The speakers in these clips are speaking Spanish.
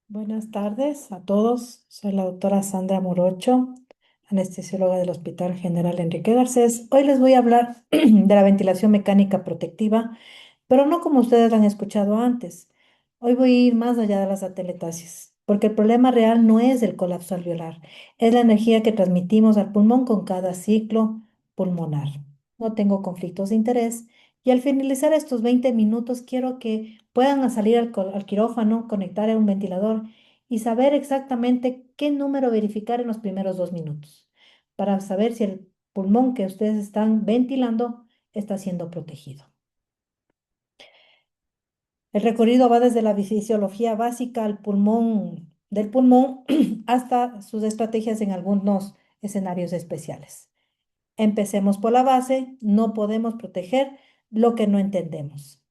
Buenas tardes a todos. Soy la doctora Sandra Morocho, anestesióloga del Hospital General Enrique Garcés. Hoy les voy a hablar de la ventilación mecánica protectiva, pero no como ustedes la han escuchado antes. Hoy voy a ir más allá de las atelectasis, porque el problema real no es el colapso alveolar, es la energía que transmitimos al pulmón con cada ciclo pulmonar. No tengo conflictos de interés y al finalizar estos 20 minutos quiero que puedan salir al quirófano, conectar a un ventilador y saber exactamente qué número verificar en los primeros 2 minutos para saber si el pulmón que ustedes están ventilando está siendo protegido. El recorrido va desde la fisiología básica al pulmón, del pulmón hasta sus estrategias en algunos escenarios especiales. Empecemos por la base, no podemos proteger lo que no entendemos.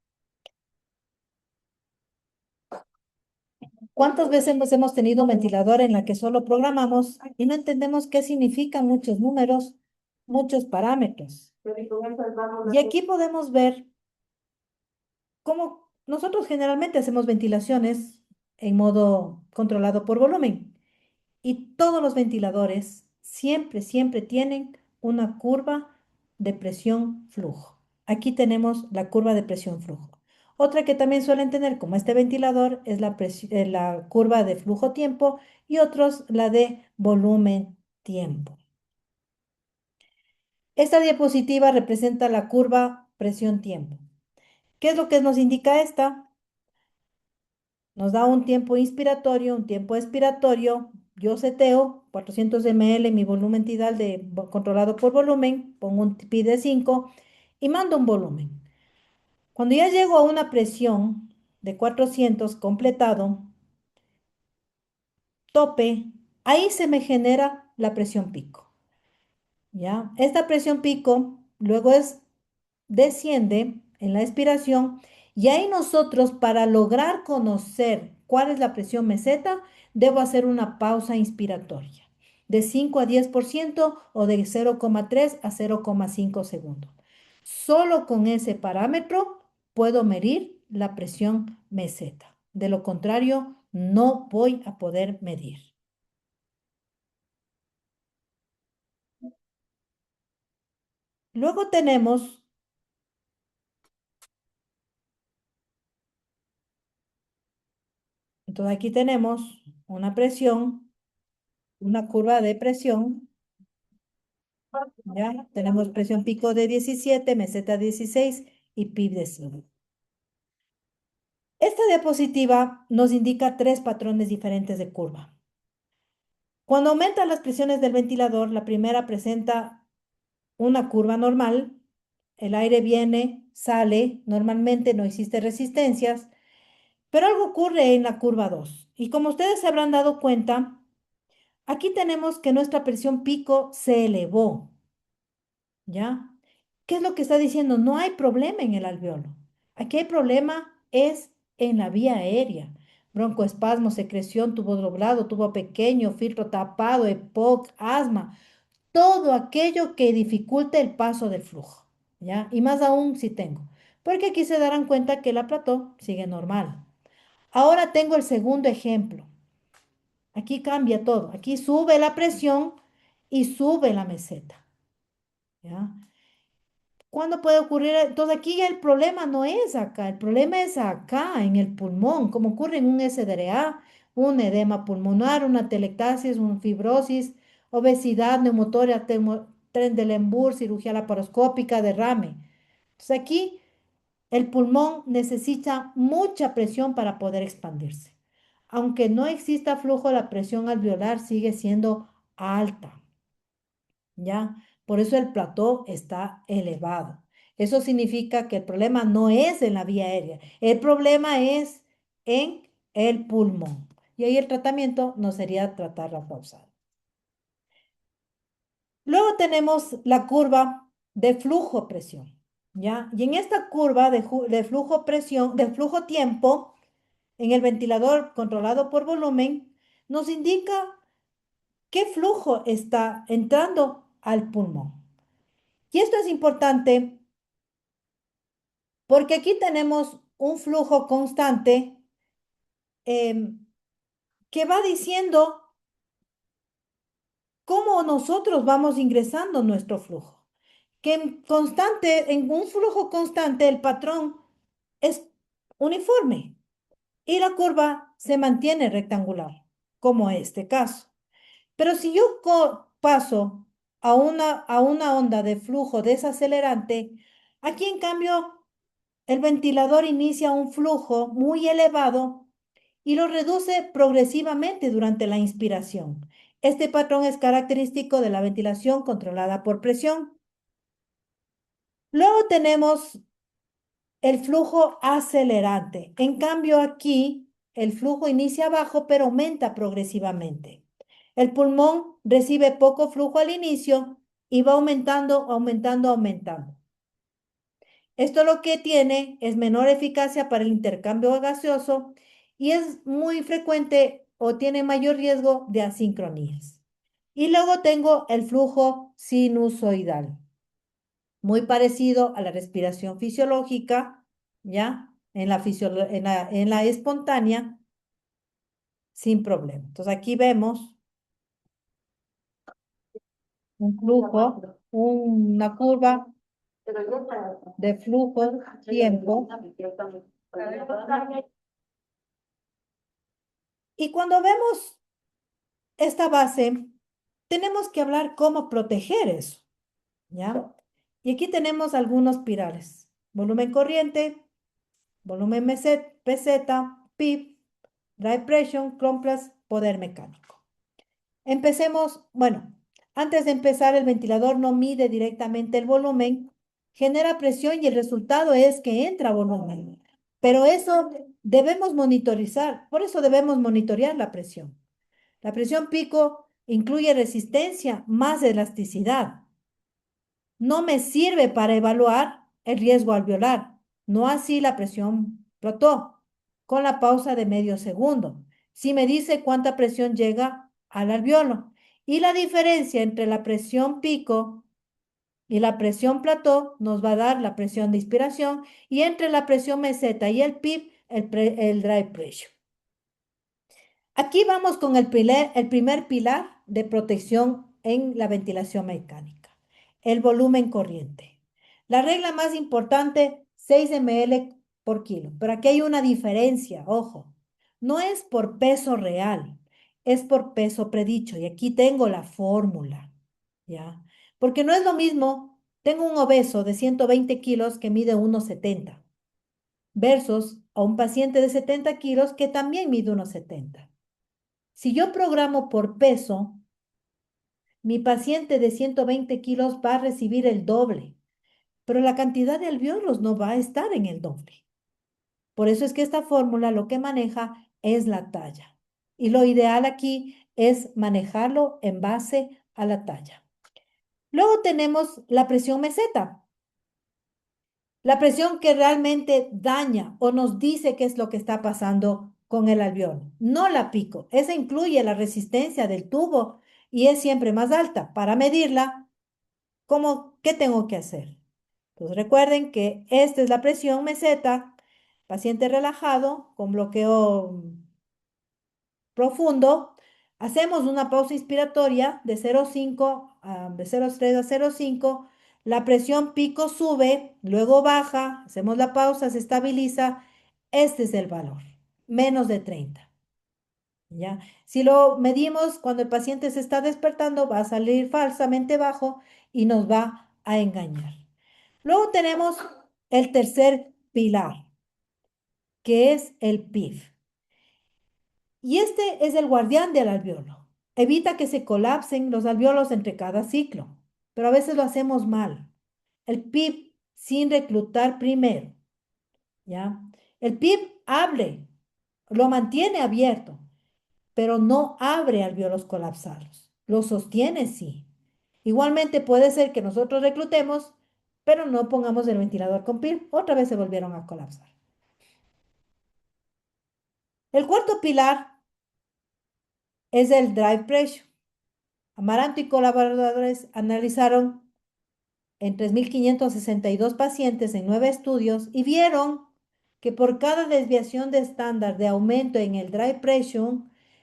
¿Cuántas veces hemos tenido un ventilador en la que solo programamos y no entendemos qué significan muchos números, muchos parámetros? Y aquí podemos ver cómo nosotros generalmente hacemos ventilaciones en modo controlado por volumen. Y todos los ventiladores siempre tienen una curva de presión-flujo. Aquí tenemos la curva de presión-flujo. Otra que también suelen tener, como este ventilador, es la curva de flujo-tiempo y otros la de volumen-tiempo. Esta diapositiva representa la curva presión-tiempo. ¿Qué es lo que nos indica esta? Nos da un tiempo inspiratorio, un tiempo expiratorio. Yo seteo 400 ml mi volumen tidal controlado por volumen, pongo un pi de 5 y mando un volumen. Cuando ya llego a una presión de 400 completado, tope, ahí se me genera la presión pico. ¿Ya? Esta presión pico luego desciende en la expiración y ahí nosotros para lograr conocer cuál es la presión meseta, debo hacer una pausa inspiratoria de 5 a 10% o de 0,3 a 0,5 segundos. Solo con ese parámetro puedo medir la presión meseta. De lo contrario, no voy a poder medir. Luego tenemos, entonces aquí tenemos una presión, una curva de presión. ¿Ya? Tenemos presión pico de 17, meseta 16 y PIB de 5. Esta diapositiva nos indica tres patrones diferentes de curva. Cuando aumentan las presiones del ventilador, la primera presenta una curva normal, el aire viene, sale, normalmente no existe resistencias, pero algo ocurre en la curva 2. Y como ustedes se habrán dado cuenta, aquí tenemos que nuestra presión pico se elevó. ¿Ya? ¿Qué es lo que está diciendo? No hay problema en el alveolo. Aquí hay problema es en la vía aérea. Broncoespasmo, secreción, tubo doblado, tubo pequeño, filtro tapado, EPOC, asma, todo aquello que dificulte el paso del flujo, ¿ya? Y más aún si tengo, porque aquí se darán cuenta que la plató sigue normal. Ahora tengo el segundo ejemplo. Aquí cambia todo. Aquí sube la presión y sube la meseta, ¿ya? ¿Cuándo puede ocurrir? Entonces aquí ya el problema no es acá, el problema es acá, en el pulmón, como ocurre en un SDRA, un edema pulmonar, una telectasis, una fibrosis, obesidad, neumotoria, Trendelenburg, cirugía laparoscópica, derrame. Entonces aquí el pulmón necesita mucha presión para poder expandirse. Aunque no exista flujo, la presión alveolar sigue siendo alta. ¿Ya? Por eso el plató está elevado. Eso significa que el problema no es en la vía aérea, el problema es en el pulmón. Y ahí el tratamiento no sería tratar la causa. Luego tenemos la curva de flujo-presión, ¿ya? Y en esta curva de flujo-presión, de flujo-tiempo, en el ventilador controlado por volumen, nos indica qué flujo está entrando al pulmón. Y esto es importante porque aquí tenemos un flujo constante, em, que va diciendo cómo nosotros vamos ingresando nuestro flujo. Que en un flujo constante, el patrón es uniforme y la curva se mantiene rectangular, como este caso. Pero si yo paso a una onda de flujo desacelerante, aquí en cambio el ventilador inicia un flujo muy elevado y lo reduce progresivamente durante la inspiración. Este patrón es característico de la ventilación controlada por presión. Luego tenemos el flujo acelerante. En cambio, aquí el flujo inicia bajo, pero aumenta progresivamente. El pulmón recibe poco flujo al inicio y va aumentando, aumentando, aumentando. Esto lo que tiene es menor eficacia para el intercambio gaseoso y es muy frecuente o tiene mayor riesgo de asincronías. Y luego tengo el flujo sinusoidal, muy parecido a la respiración fisiológica, ¿ya? En la espontánea, sin problema. Entonces aquí vemos un flujo, una curva de flujo, tiempo. Y cuando vemos esta base, tenemos que hablar cómo proteger eso, ¿ya? Y aquí tenemos algunos pilares. Volumen corriente, volumen peseta, PIB, drive pressure, compras, poder mecánico. Empecemos, bueno, antes de empezar, el ventilador no mide directamente el volumen, genera presión y el resultado es que entra volumen. Pero eso debemos monitorizar, por eso debemos monitorear la presión. La presión pico incluye resistencia más elasticidad. No me sirve para evaluar el riesgo alveolar, no así la presión plató, con la pausa de medio segundo. Si me dice cuánta presión llega al alveolo. Y la diferencia entre la presión pico y la presión plató nos va a dar la presión de inspiración y entre la presión meseta y el PIB, el drive pressure. Aquí vamos con el primer pilar de protección en la ventilación mecánica, el volumen corriente. La regla más importante, 6 ml por kilo, pero aquí hay una diferencia, ojo, no es por peso real, es por peso predicho y aquí tengo la fórmula, ¿ya? Porque no es lo mismo, tengo un obeso de 120 kilos que mide 1,70 versus a un paciente de 70 kilos que también mide 1,70. Si yo programo por peso, mi paciente de 120 kilos va a recibir el doble, pero la cantidad de alvéolos no va a estar en el doble. Por eso es que esta fórmula lo que maneja es la talla. Y lo ideal aquí es manejarlo en base a la talla. Luego tenemos la presión meseta. La presión que realmente daña o nos dice qué es lo que está pasando con el alveolo. No la pico. Esa incluye la resistencia del tubo y es siempre más alta. Para medirla, ¿qué tengo que hacer? Pues recuerden que esta es la presión meseta, paciente relajado con bloqueo profundo. Hacemos una pausa inspiratoria de 0,5 de 0,3 a 0,5. La presión pico sube, luego baja, hacemos la pausa, se estabiliza. Este es el valor, menos de 30. ¿Ya? Si lo medimos cuando el paciente se está despertando, va a salir falsamente bajo y nos va a engañar. Luego tenemos el tercer pilar, que es el PIF. Y este es el guardián del alveolo. Evita que se colapsen los alveolos entre cada ciclo, pero a veces lo hacemos mal. El PIB sin reclutar primero, ¿ya? El PIB abre, lo mantiene abierto, pero no abre alveolos colapsados. Lo sostiene, sí. Igualmente puede ser que nosotros reclutemos, pero no pongamos el ventilador con PIB. Otra vez se volvieron a colapsar. El cuarto pilar es el drive pressure. Amaranto y colaboradores analizaron en 3.562 pacientes en 9 estudios y vieron que por cada desviación de estándar de aumento en el drive pressure,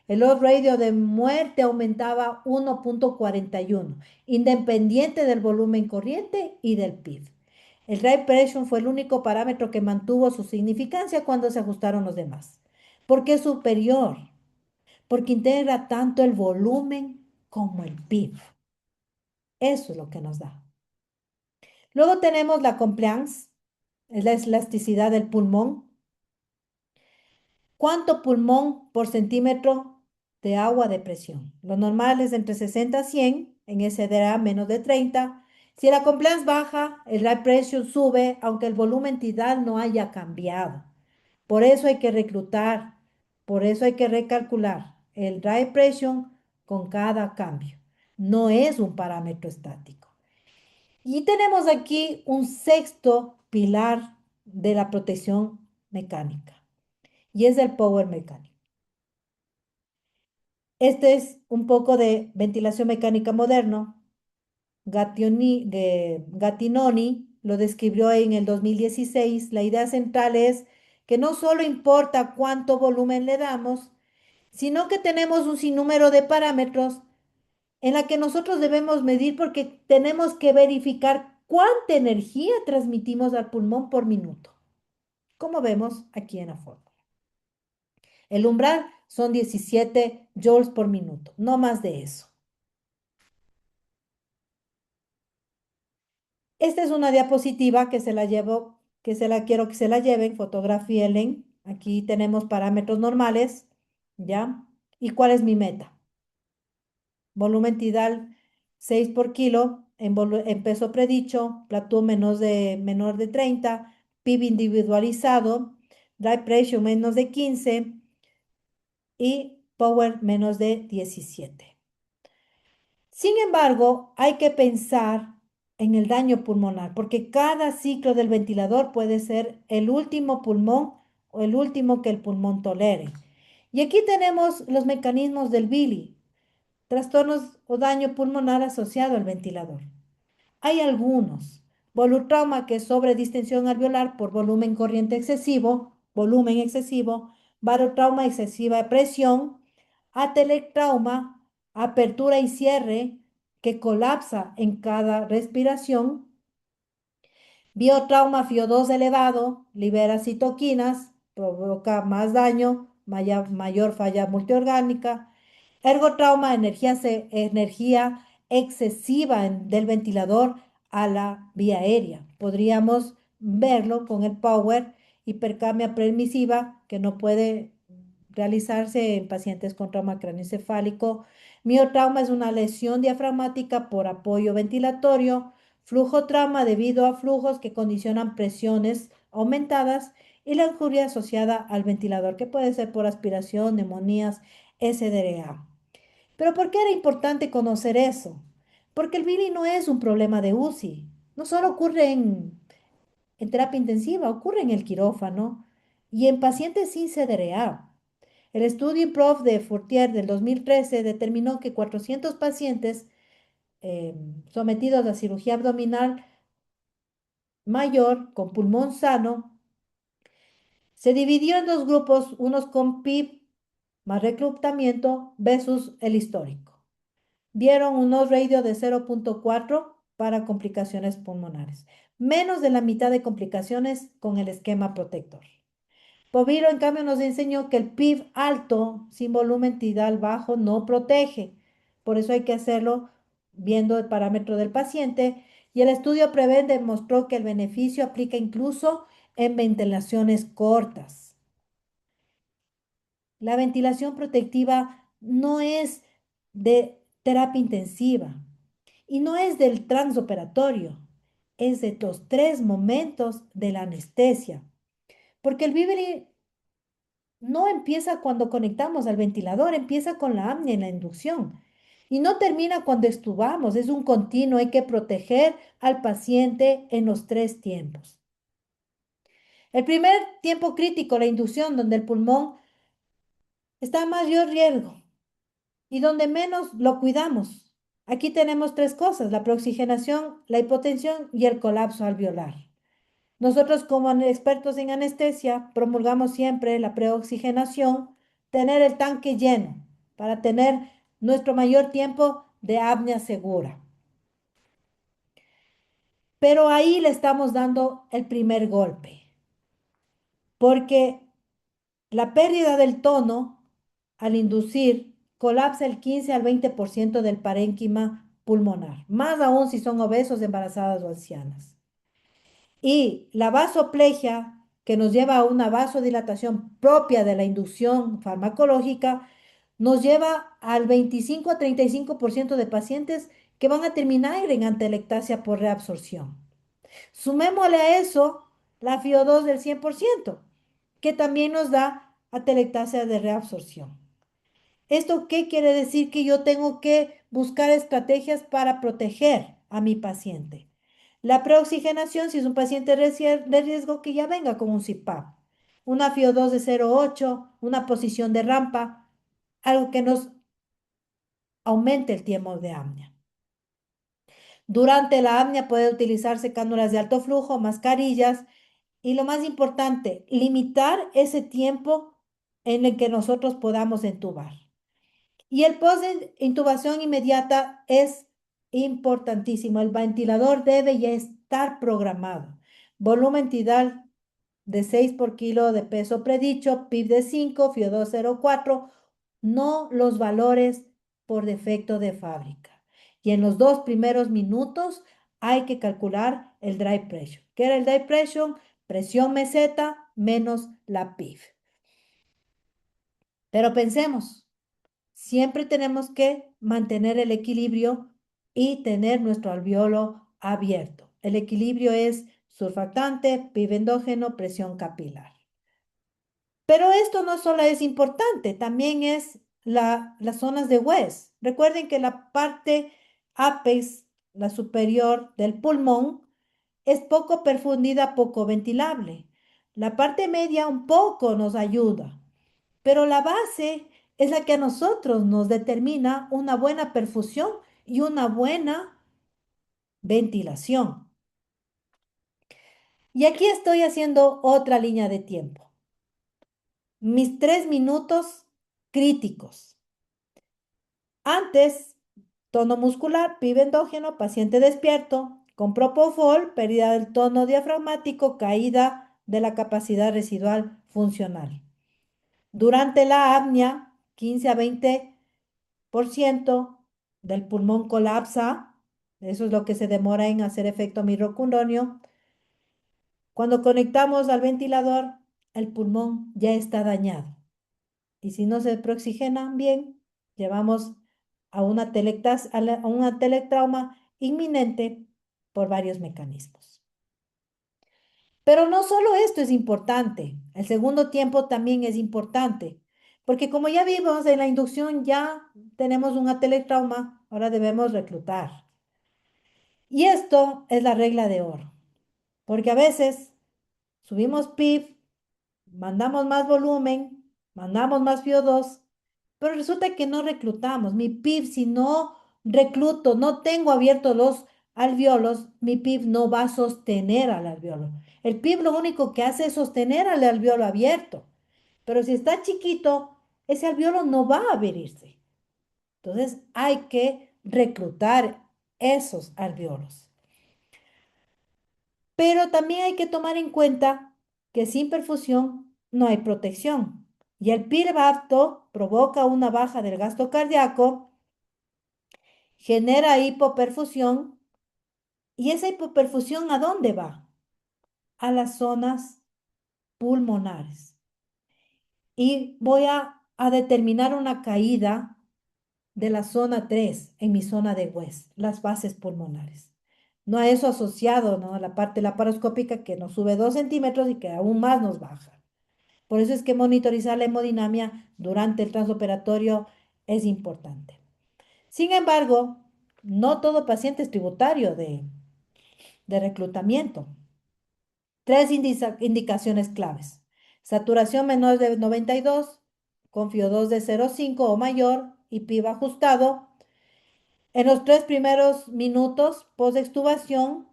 El odds ratio de muerte aumentaba 1,41, independiente del volumen corriente y del PIB. El drive pressure fue el único parámetro que mantuvo su significancia cuando se ajustaron los demás. ¿Por qué es superior? Porque integra tanto el volumen como el PIB. Eso es lo que nos da. Luego tenemos la compliance, es la elasticidad del pulmón. ¿Cuánto pulmón por centímetro de agua de presión? Lo normal es entre 60 a 100, en SDA menos de 30. Si la compliance baja, el blood pressure sube, aunque el volumen tidal no haya cambiado. Por eso hay que reclutar, por eso hay que recalcular el dry pressure con cada cambio. No es un parámetro estático. Y tenemos aquí un sexto pilar de la protección mecánica y es el power mecánico. Este es un poco de ventilación mecánica moderno. Gattinoni lo describió en el 2016. La idea central es que no solo importa cuánto volumen le damos, sino que tenemos un sinnúmero de parámetros en la que nosotros debemos medir porque tenemos que verificar cuánta energía transmitimos al pulmón por minuto, como vemos aquí en la fórmula. El umbral son 17 joules por minuto, no más de eso. Esta es una diapositiva que se la llevo, que se la quiero que se la lleven, fotografielen. Aquí tenemos parámetros normales, ¿ya? ¿Y cuál es mi meta? Volumen tidal 6 por kilo en peso predicho, plató menor de 30, PIB individualizado, drive pressure menos de 15 y power menos de 17. Sin embargo, hay que pensar en el daño pulmonar, porque cada ciclo del ventilador puede ser el último pulmón o el último que el pulmón tolere. Y aquí tenemos los mecanismos del Billy, trastornos o daño pulmonar asociado al ventilador. Hay algunos. Volutrauma, que es sobredistensión alveolar por volumen excesivo, barotrauma, excesiva de presión, atelectrauma, apertura y cierre, que colapsa en cada respiración, biotrauma FIO2 elevado, libera citoquinas, provoca más daño, mayor falla multiorgánica, ergotrauma, energía excesiva del ventilador a la vía aérea. Podríamos verlo con el power, hipercamia permisiva, que no puede realizarse en pacientes con trauma craneoencefálico. Miotrauma es una lesión diafragmática por apoyo ventilatorio. Flujo trauma debido a flujos que condicionan presiones aumentadas y la injuria asociada al ventilador, que puede ser por aspiración, neumonías, SDRA. Pero ¿por qué era importante conocer eso? Porque el Billy no es un problema de UCI, no solo ocurre en terapia intensiva, ocurre en el quirófano y en pacientes sin CDRA. El estudio IMPROVE de Fortier del 2013 determinó que 400 pacientes sometidos a cirugía abdominal mayor con pulmón sano se dividió en dos grupos, unos con PIB más reclutamiento versus el histórico. Vieron un odds ratio de 0,4 para complicaciones pulmonares, menos de la mitad de complicaciones con el esquema protector. Poviro, en cambio, nos enseñó que el PIB alto sin volumen tidal bajo no protege. Por eso hay que hacerlo viendo el parámetro del paciente. Y el estudio PREVENT demostró que el beneficio aplica incluso en ventilaciones cortas. La ventilación protectiva no es de terapia intensiva y no es del transoperatorio, es de los tres momentos de la anestesia. Porque el Viveri no empieza cuando conectamos al ventilador, empieza con la apnea en la inducción. Y no termina cuando estubamos, es un continuo, hay que proteger al paciente en los tres tiempos. El primer tiempo crítico, la inducción, donde el pulmón está en mayor riesgo y donde menos lo cuidamos. Aquí tenemos tres cosas: la preoxigenación, la hipotensión y el colapso alveolar. Nosotros como expertos en anestesia promulgamos siempre la preoxigenación, tener el tanque lleno. para tener nuestro mayor tiempo de apnea segura. Pero ahí le estamos dando el primer golpe, porque la pérdida del tono al inducir colapsa el 15 al 20% del parénquima pulmonar, más aún si son obesos, embarazadas o ancianas. Y la vasoplegia, que nos lleva a una vasodilatación propia de la inducción farmacológica, nos lleva al 25 a 35% de pacientes que van a terminar en atelectasia por reabsorción. Sumémosle a eso la FIO2 del 100%, que también nos da atelectasia de reabsorción. ¿Esto qué quiere decir? Que yo tengo que buscar estrategias para proteger a mi paciente. La preoxigenación, si es un paciente de riesgo, que ya venga con un CPAP, una FIO2 de 0,8, una posición de rampa, algo que nos aumente el tiempo de apnea. Durante la apnea puede utilizarse cánulas de alto flujo, mascarillas y lo más importante, limitar ese tiempo en el que nosotros podamos entubar. Y el post de intubación inmediata es importantísimo. El ventilador debe ya estar programado. Volumen tidal de 6 por kilo de peso predicho, PIB de 5, FIO2 0,4, no los valores por defecto de fábrica. Y en los 2 primeros minutos hay que calcular el dry pressure. ¿Qué era el dry pressure? Presión meseta menos la PIB. Pero pensemos, siempre tenemos que mantener el equilibrio y tener nuestro alveolo abierto. El equilibrio es surfactante, PIB endógeno, presión capilar. Pero esto no solo es importante, también es las zonas de West. Recuerden que la parte apex, la superior del pulmón, es poco perfundida, poco ventilable. La parte media un poco nos ayuda, pero la base es la que a nosotros nos determina una buena perfusión y una buena ventilación. Y aquí estoy haciendo otra línea de tiempo. Mis 3 minutos críticos. Antes, tono muscular, PIB endógeno, paciente despierto, con propofol, pérdida del tono diafragmático, caída de la capacidad residual funcional. Durante la apnea, 15 a 20% del pulmón colapsa, eso es lo que se demora en hacer efecto mirocondonio. Cuando conectamos al ventilador, el pulmón ya está dañado. Y si no se preoxigena bien, llevamos a a una teletrauma inminente por varios mecanismos. Pero no solo esto es importante, el segundo tiempo también es importante, porque como ya vimos en la inducción, ya tenemos un teletrauma, ahora debemos reclutar. Y esto es la regla de oro, porque a veces subimos PIB, mandamos más volumen, mandamos más FIO2, pero resulta que no reclutamos. Mi PIB, si no recluto, no tengo abiertos los alveolos, mi PIB no va a sostener al alveolo. El PIB lo único que hace es sostener al alveolo abierto, pero si está chiquito, ese alveolo no va a abrirse. Entonces hay que reclutar esos alveolos. Pero también hay que tomar en cuenta que sin perfusión no hay protección. Y el pirvato provoca una baja del gasto cardíaco, genera hipoperfusión. ¿Y esa hipoperfusión a dónde va? A las zonas pulmonares. Y voy a determinar una caída de la zona 3 en mi zona de West, las bases pulmonares. No a eso asociado, ¿no? A la parte laparoscópica que nos sube 2 centímetros y que aún más nos baja. Por eso es que monitorizar la hemodinamia durante el transoperatorio es importante. Sin embargo, no todo paciente es tributario de reclutamiento. 3 indicaciones claves. Saturación menor de 92, con FIO2 de 0,5 o mayor y PIB ajustado. En los 3 primeros minutos post-extubación,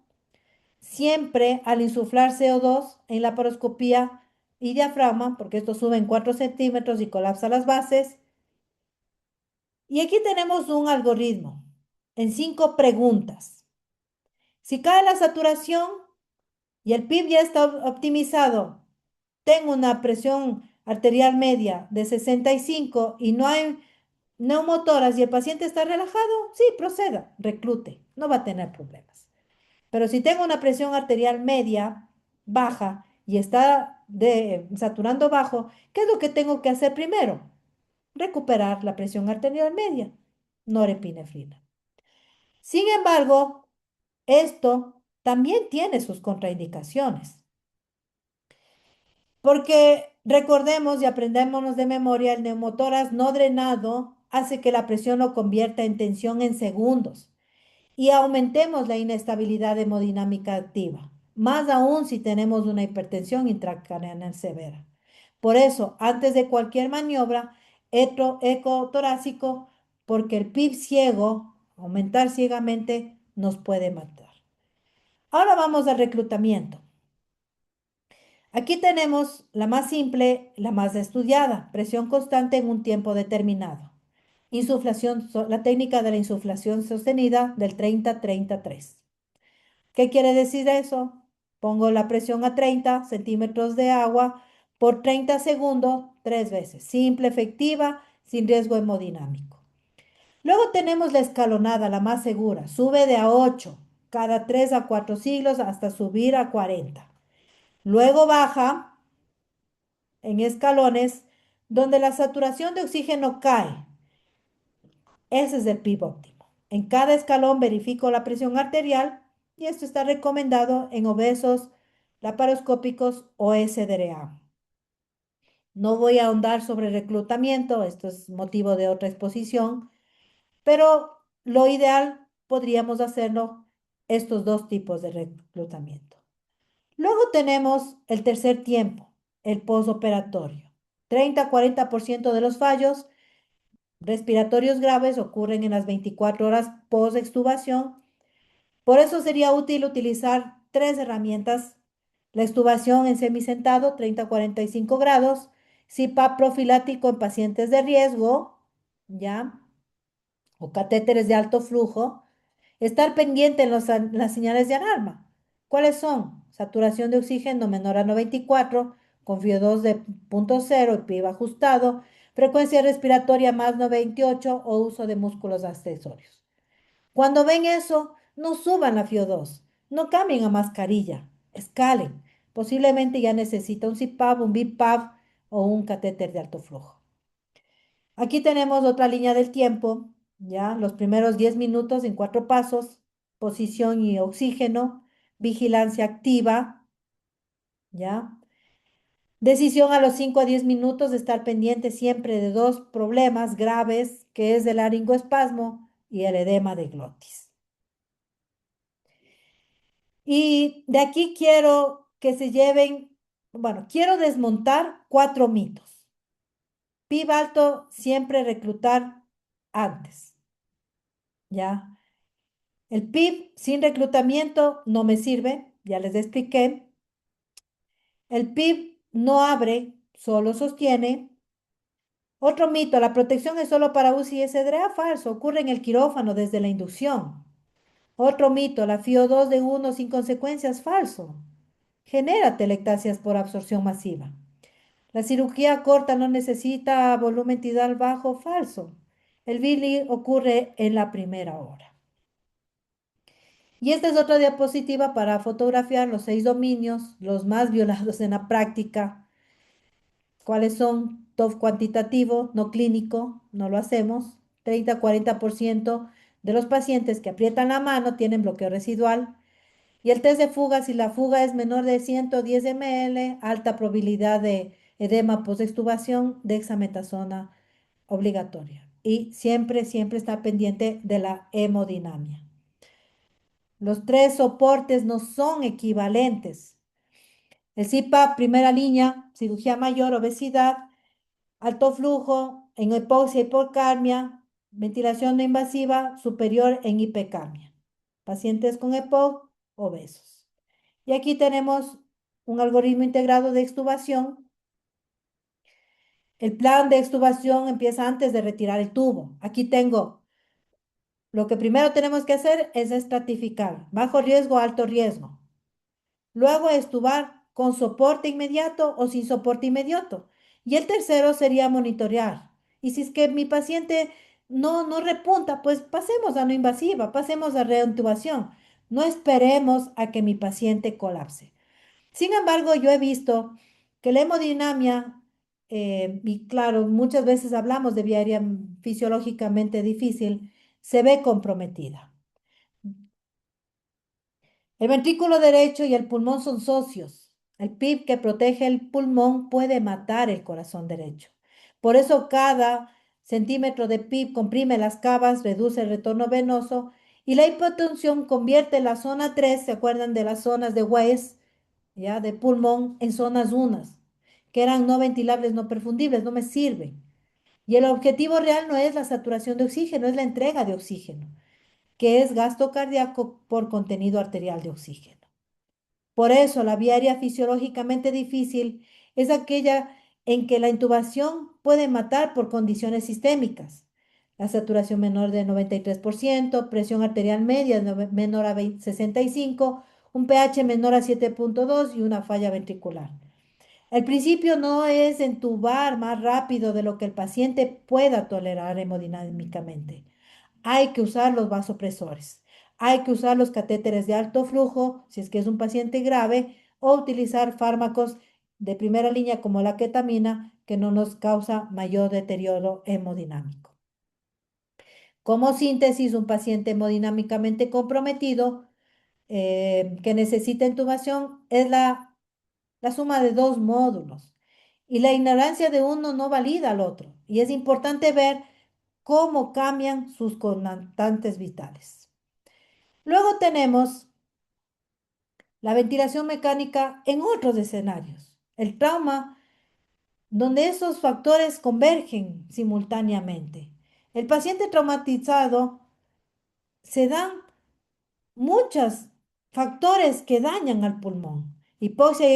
siempre al insuflar CO2 en la paroscopía y diafragma, porque esto sube en 4 centímetros y colapsa las bases, Y aquí tenemos un algoritmo en 5 preguntas. Si cae la saturación y el PIB ya está optimizado, tengo una presión arterial media de 65 y no hay neumotoras y el paciente está relajado, sí, proceda, reclute, no va a tener problemas. Pero si tengo una presión arterial media, baja y está saturando bajo, ¿qué es lo que tengo que hacer primero? Recuperar la presión arterial media, norepinefrina. Sin embargo, esto también tiene sus contraindicaciones, porque recordemos y aprendémonos de memoria, el neumotórax no drenado hace que la presión lo convierta en tensión en segundos y aumentemos la inestabilidad hemodinámica activa, más aún si tenemos una hipertensión intracraneal severa. Por eso, antes de cualquier maniobra, eco torácico, porque el PIB ciego, aumentar ciegamente, nos puede matar. Ahora vamos al reclutamiento. Aquí tenemos la más simple, la más estudiada, presión constante en un tiempo determinado. Insuflación, la técnica de la insuflación sostenida del 30-33. ¿Qué quiere decir eso? Pongo la presión a 30 centímetros de agua por 30 segundos, 3 veces. Simple, efectiva, sin riesgo hemodinámico. Luego tenemos la escalonada, la más segura. Sube de a 8 cada 3 a 4 siglos hasta subir a 40. Luego baja en escalones donde la saturación de oxígeno cae. Ese es el PIB óptimo. En cada escalón verifico la presión arterial y esto está recomendado en obesos, laparoscópicos o SDRA. No voy a ahondar sobre reclutamiento, esto es motivo de otra exposición, pero lo ideal podríamos hacerlo estos dos tipos de reclutamiento. Luego tenemos el tercer tiempo, el posoperatorio. 30-40% de los fallos respiratorios graves ocurren en las 24 horas post-extubación. Por eso sería útil utilizar 3 herramientas. La extubación en semisentado, 30-45 grados. CPAP profiláctico en pacientes de riesgo, ¿ya? O catéteres de alto flujo. Estar pendiente en las señales de alarma. ¿Cuáles son? Saturación de oxígeno menor a 94, con FIO2 de 0.0 y PIB ajustado, frecuencia respiratoria más 98 o uso de músculos accesorios. Cuando ven eso, no suban la FIO2, no cambien a mascarilla, escalen. Posiblemente ya necesita un CPAP, un BiPAP o un catéter de alto flujo. Aquí tenemos otra línea del tiempo, ya, los primeros 10 minutos en 4 pasos, posición y oxígeno, vigilancia activa, ya. Decisión a los 5 a 10 minutos de estar pendiente siempre de 2 problemas graves, que es el laringoespasmo y el edema de glotis. Y de aquí quiero que se lleven, bueno, quiero desmontar 4 mitos. PIB alto, siempre reclutar antes, ¿ya? El PIB sin reclutamiento no me sirve, ya les expliqué. El PIB no abre, solo sostiene. Otro mito, la protección es solo para UCI y SDRA, falso, ocurre en el quirófano desde la inducción. Otro mito, la FIO2 de 1 sin consecuencias, falso. Genera telectasias por absorción masiva. La cirugía corta no necesita volumen tidal bajo, falso. El BILI ocurre en la primera hora. Y esta es otra diapositiva para fotografiar los 6 dominios, los más violados en la práctica. ¿Cuáles son? TOF cuantitativo, no clínico, no lo hacemos. 30-40% de los pacientes que aprietan la mano tienen bloqueo residual. Y el test de fuga, si la fuga es menor de 110 ml, alta probabilidad de edema post-extubación, dexametasona obligatoria. Y siempre, siempre está pendiente de la hemodinamia. Los 3 soportes no son equivalentes. El CPAP, primera línea, cirugía mayor, obesidad, alto flujo, en hipoxia, hipocarmia, ventilación no invasiva, superior en hipercamia. Pacientes con EPOC, obesos. Y aquí tenemos un algoritmo integrado de extubación El plan de extubación empieza antes de retirar el tubo. Aquí tengo, lo que primero tenemos que hacer es estratificar, bajo riesgo, alto riesgo. Luego extubar con soporte inmediato o sin soporte inmediato. Y el tercero sería monitorear. Y si es que mi paciente no repunta, pues pasemos a no invasiva, pasemos a reintubación. No esperemos a que mi paciente colapse. Sin embargo, yo he visto que la hemodinamia, y claro, muchas veces hablamos de vía aérea fisiológicamente difícil, se ve comprometida. El ventrículo derecho y el pulmón son socios. El PIB que protege el pulmón puede matar el corazón derecho. Por eso cada centímetro de PIB comprime las cavas, reduce el retorno venoso y la hipotensión convierte la zona 3, ¿se acuerdan de las zonas de Weiss, ya, de pulmón, en zonas 1, que eran no ventilables, no perfundibles, no me sirven. Y el objetivo real no es la saturación de oxígeno, es la entrega de oxígeno, que es gasto cardíaco por contenido arterial de oxígeno. Por eso, la vía aérea fisiológicamente difícil es aquella en que la intubación puede matar por condiciones sistémicas. La saturación menor de 93%, presión arterial media menor a 65, un pH menor a 7,2 y una falla ventricular. El principio no es entubar más rápido de lo que el paciente pueda tolerar hemodinámicamente. Hay que usar los vasopresores. Hay que usar los catéteres de alto flujo, si es que es un paciente grave, o utilizar fármacos de primera línea como la ketamina, que no nos causa mayor deterioro hemodinámico. Como síntesis, un paciente hemodinámicamente comprometido que necesita intubación es la suma de dos módulos. Y la ignorancia de uno no valida al otro. Y es importante ver cómo cambian sus constantes vitales. Luego tenemos la ventilación mecánica en otros escenarios. El trauma, donde esos factores convergen simultáneamente. El paciente traumatizado se dan muchos factores que dañan al pulmón. Hipoxia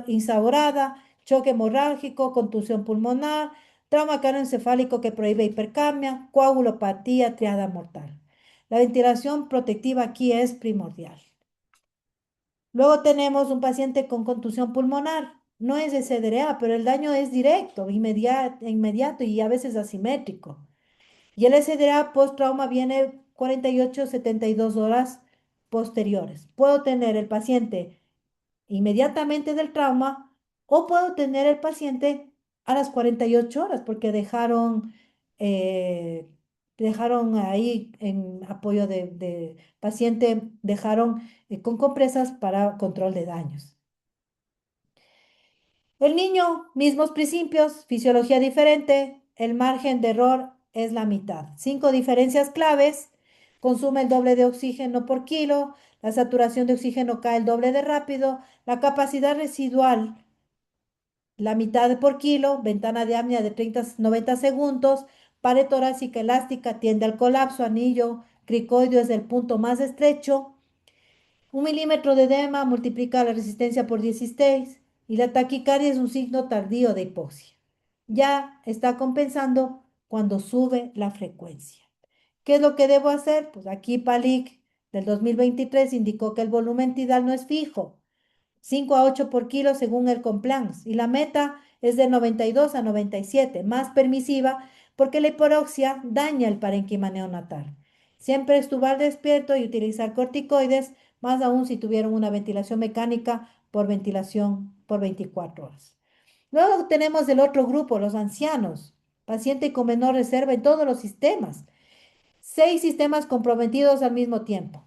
instaurada, choque hemorrágico, contusión pulmonar, trauma craneoencefálico que prohíbe hipercamia, coagulopatía, triada mortal. La ventilación protectiva aquí es primordial. Luego tenemos un paciente con contusión pulmonar. No es de CDRA, pero el daño es directo, inmediato y a veces asimétrico. Y el SDA post-trauma viene 48, 72 horas posteriores. Puedo tener el paciente inmediatamente del trauma o puedo tener el paciente a las 48 horas porque eh, dejaron ahí en apoyo de paciente, dejaron con compresas para control de daños. El niño, mismos principios, fisiología diferente, el margen de error es la mitad. 5 diferencias claves: consume el doble de oxígeno por kilo, la saturación de oxígeno cae el doble de rápido, la capacidad residual la mitad por kilo, ventana de apnea de 30 a 90 segundos, pared torácica elástica tiende al colapso, anillo cricoideo es el punto más estrecho. 1 milímetro de edema multiplica la resistencia por 16 y la taquicardia es un signo tardío de hipoxia. Ya está compensando cuando sube la frecuencia. ¿Qué es lo que debo hacer? Pues aquí PALIC del 2023 indicó que el volumen tidal no es fijo, 5 a 8 por kilo según el Compliance, y la meta es de 92 a 97, más permisiva porque la hipoxia daña el parénquima neonatal. Siempre estuvar despierto y utilizar corticoides, más aún si tuvieron una ventilación mecánica por ventilación por 24 horas. Luego tenemos el otro grupo, los ancianos, paciente con menor reserva en todos los sistemas. 6 sistemas comprometidos al mismo tiempo.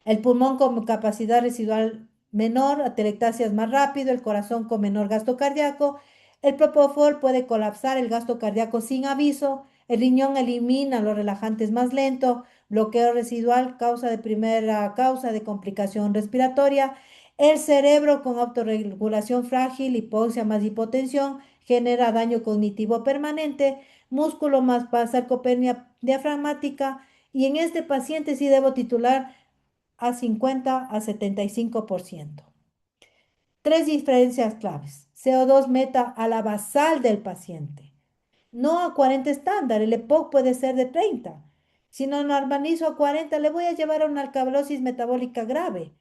El pulmón con capacidad residual menor, atelectasias más rápido, el corazón con menor gasto cardíaco. El propofol puede colapsar el gasto cardíaco sin aviso. El riñón elimina los relajantes más lento. Bloqueo residual, primera causa de complicación respiratoria. El cerebro con autorregulación frágil, hipoxia más hipotensión, genera daño cognitivo permanente. Músculo más sarcopenia diafragmática. Y en este paciente sí debo titular a 50 a 75%. 3 diferencias claves. CO2 meta a la basal del paciente, no a 40 estándar. El EPOC puede ser de 30. Si no normalizo a 40, le voy a llevar a una alcalosis metabólica grave.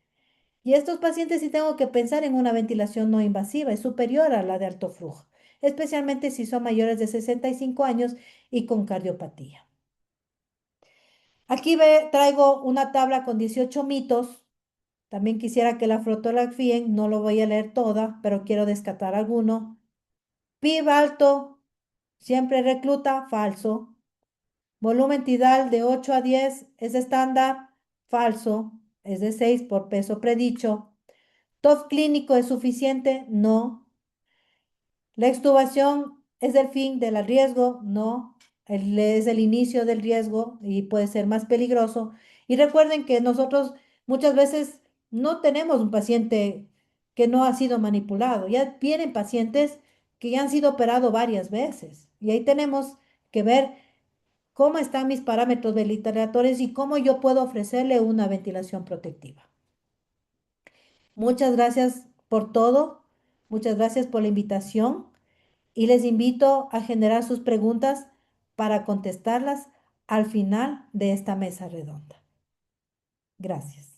Y estos pacientes sí tengo que pensar en una ventilación no invasiva, es superior a la de alto flujo, especialmente si son mayores de 65 años y con cardiopatía. Aquí traigo una tabla con 18 mitos. También quisiera que la fotografíen, no lo voy a leer toda, pero quiero descartar alguno. PIB alto, siempre recluta, falso. Volumen tidal de 8 a 10 es estándar, falso, es de 6 por peso predicho. ¿TOF clínico es suficiente? No. ¿La extubación es el fin del riesgo? No. Es el inicio del riesgo y puede ser más peligroso. Y recuerden que nosotros muchas veces no tenemos un paciente que no ha sido manipulado. Ya vienen pacientes que ya han sido operados varias veces. Y ahí tenemos que ver cómo están mis parámetros ventilatorios y cómo yo puedo ofrecerle una ventilación protectiva. Muchas gracias por todo. Muchas gracias por la invitación y les invito a generar sus preguntas para contestarlas al final de esta mesa redonda. Gracias.